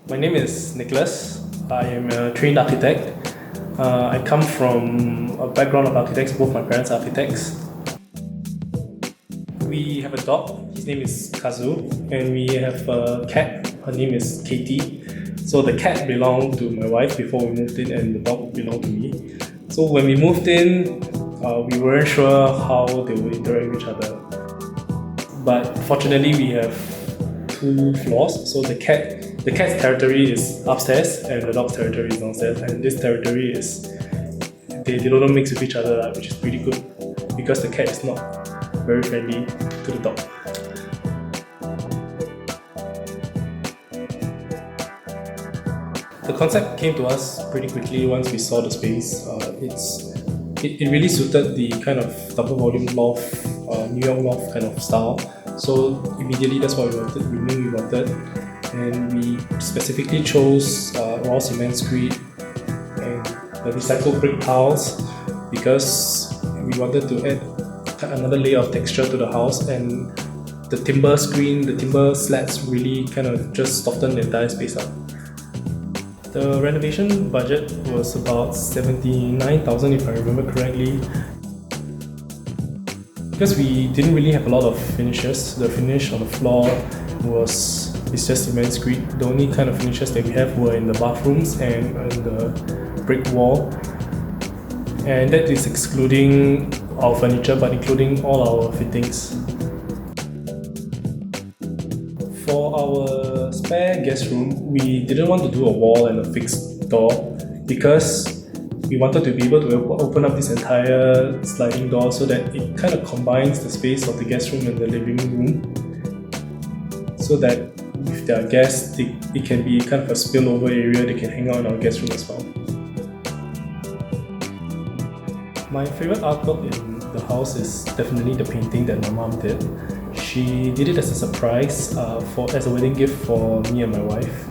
My name is Nicholas. I am a trained architect. I come from a background of architects. Both my parents are architects. We have a dog. His name is Kazu, and we have a cat. Her name is Katie. So the cat belonged to my wife before we moved in, and the dog belonged to me. So when we moved in, we weren't sure how they would interact with each other. But fortunately, we have 2 floors. So the cat's territory is upstairs, and the dog's territory is downstairs. And this territory is they don't mix with each other, which is pretty good because the cat is not very friendly to the dog. The concept came to us pretty quickly once we saw the space. It really suited the kind of double volume loft, New York loft kind of style. So immediately that's what we wanted. We knew we wanted, and we specifically chose raw cement screed and the recycled brick tiles because we wanted to add another layer of texture to the house, and the timber screen, the timber slats really kind of just soften the entire space up. The renovation budget was about 79,000 if I remember correctly. Because we didn't really have a lot of finishes, the finish on the floor is just cement screed. The only kind of finishes that we have were in the bathrooms and in the brick wall. And that is excluding our furniture but including all our fittings. For our spare guest room, we didn't want to do a wall and a fixed door because we wanted to be able to open up this entire sliding door so that it kind of combines the space of the guest room and the living room, so that if there are guests, it can be kind of a spillover area. They can hang out in our guest room as well. My favorite artwork in the house is definitely the painting that my mom did. She did it as a surprise as a wedding gift for me and my wife.